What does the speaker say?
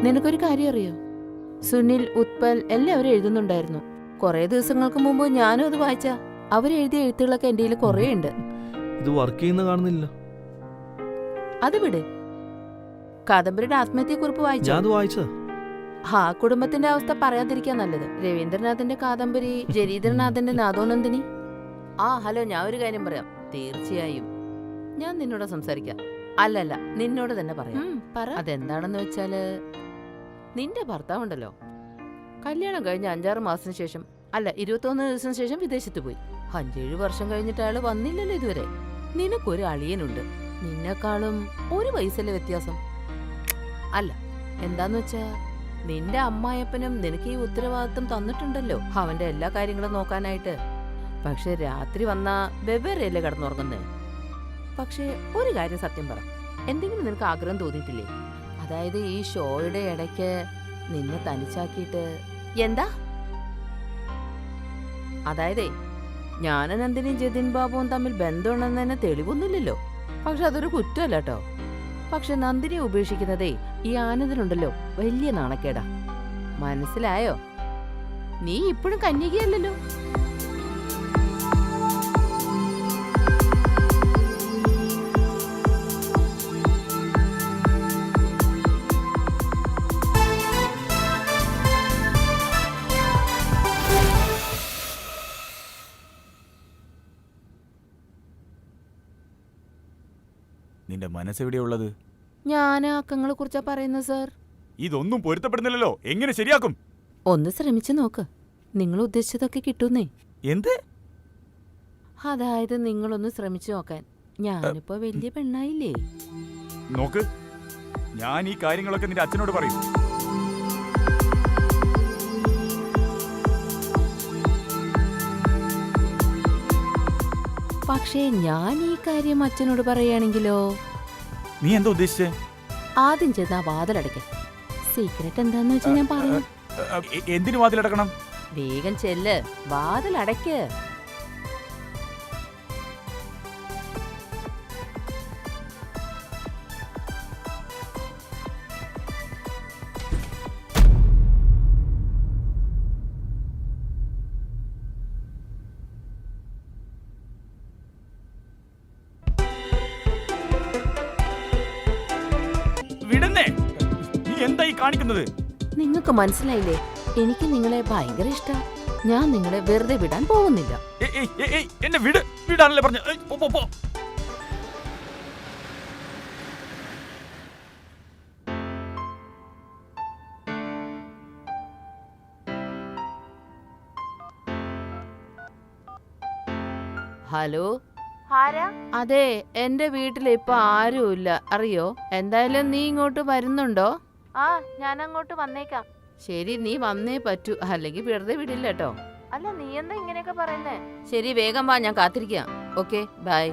നിനക്കൊരു കാര്യം അറിയോ? സുനിൽ, ഉത്പൽ എല്ലാവരും എഴുതുന്നുണ്ടായിരുന്നു. കുറെ ദിവസങ്ങൾക്ക് മുമ്പ് ഞാനും അത് വായിച്ച. അവരെഴുതിയ എഴുത്തുകളൊക്കെ എന്റെ കയ്യിൽ കുറേ ഉണ്ട്. ഇത് വർക്ക് ചെയ്യുന്ന കാണുന്നില്ല. അത് വിട്. കാദംബരിയുടെ ആത്മഹത്യക്കുറിപ്പ് വായിച്ച ആ കുടുംബത്തിന്റെ അവസ്ഥ പറയാതിരിക്കാൻ നല്ലത്. രവീന്ദ്രനാഥിന്റെ കാദംബരി, ജരീന്ദ്രനാഥിന്റെ നാദോനന്ദിനി. ഹലോ, ഞാൻ ഒരു കാര്യം പറയാം. തീർച്ചയായും ഞാൻ നിന്നോട് സംസാരിക്കാം. അല്ലല്ല, നിന്നോട് തന്നെ പറയാം. അതെന്താണെന്ന് വെച്ചാല്, നിന്റെ ഭർത്താവുണ്ടല്ലോ, കല്യാണം കഴിഞ്ഞ 5-6 മാസത്തിന് ശേഷം, അല്ല 21 ദിവസത്തിന് ശേഷം വിദേശത്ത് പോയി. 5-7 വർഷം കഴിഞ്ഞിട്ട് അയാള് വന്നില്ലല്ലോ ഇതുവരെ. നിനക്കൊരു അളിയനുണ്ട്. നിന്നെക്കാളും 1 വയസ്സല്ലേ വ്യത്യാസം. അല്ല, എന്താന്ന് വെച്ചാ, നിന്റെ അമ്മായപ്പനും നിനക്ക് ഈ ഉത്തരവാദിത്വം തന്നിട്ടുണ്ടല്ലോ, അവന്റെ എല്ലാ കാര്യങ്ങളും നോക്കാനായിട്ട്. പക്ഷെ രാത്രി വന്നാ വെവ്വേറെയല്ലേ കിടന്നുറങ്ങുന്നേ. പക്ഷെ ഒരു കാര്യം സത്യം പറ, എന്തെങ്കിലും നിനക്ക് ആഗ്രഹം തോന്നിയിട്ടില്ലേ? അതായത് ഈ ഷോയുടെ ഇടയ്ക്ക് നിന്നെ തനിച്ചാക്കിയിട്ട്. എന്താ? അതായതേ, ഞാനും നന്ദിനിയും ജതിൻ ബാബുവും തമ്മിൽ ബന്ധമുണ്ടെന്ന് തന്നെ തെളിവൊന്നുമില്ലല്ലോ. പക്ഷെ അതൊരു കുറ്റമല്ല കേട്ടോ. പക്ഷെ നന്ദിനെ ഉപേക്ഷിക്കുന്നതേ ഈ ആനന്ദനുണ്ടല്ലോ വലിയ നാണക്കേടാ. മനസ്സിലായോ? നീ ഇപ്പോഴും കന്യകയല്ലല്ലോ. നിന്റെ മനസ്സെവിടെയുള്ളത്? ഞാൻ അക്കങ്ങളെ കുറിച്ചാ പറയുന്നത് സാർ. ഇതൊന്നും പൊരുത്തപ്പെടുന്നില്ലല്ലോ, എങ്ങനെ ശരിയാക്കും? ഒന്ന് ശ്രമിച്ചു നോക്ക്, നിങ്ങൾ ഉദ്ദേശിച്ചതൊക്കെ കിട്ടുന്നേ. എന്ത്? അതായത് നിങ്ങളൊന്ന് ശ്രമിച്ചു നോക്കാൻ. ഞാനിപ്പോ വലിയ പെണ്ണായില്ലേ. നോക്ക്, ഞാൻ ഈ കാര്യങ്ങളൊക്കെ നിന്റെ അച്ഛനോട് പറയും. പക്ഷേ ഞാൻ ഈ കാര്യം അച്ഛനോട് പറയുകയാണെങ്കിലോ? നീ എന്താ ഉദ്ദേശിച്ചേ? ആദ്യം ചെന്ന് ആ വാതിലടയ്ക്ക. സീക്രട്ട് എന്താന്ന് വെച്ചാ ഞാൻ പറയും. എന്തിനു വാതിലടക്കണം? വേഗം ചെല്ല്, വാതിലടയ്ക്ക്. കാണിക്കുന്നത് നിങ്ങൾക്ക് മനസ്സിലായില്ലേ? എനിക്ക് നിങ്ങളെ ഭയങ്കര ഇഷ്ടം. ഞാൻ നിങ്ങളെ വെറുതെ വിടാൻ പോകുന്നില്ല. എന്നെ വിടാനല്ലേ പറഞ്ഞു. ഹലോ, അതെ, എന്റെ വീട്ടിൽ ഇപ്പൊ ആരുമില്ല, അറിയോ? എന്തായാലും നീ ഇങ്ങോട്ട് വരുന്നുണ്ടോ? ഞാൻ അങ്ങോട്ട് വന്നേക്കാം. ശരി, നീ വന്നേ പറ്റൂ, അല്ലെങ്കിൽ വെറുതെ വിടില്ല കേട്ടോ. അല്ല, നീ എന്താ ഇങ്ങനെയൊക്കെ പറയുന്നേ? ശരി, വേഗം വാ, ഞാൻ കാത്തിരിക്കാം. Okay, by.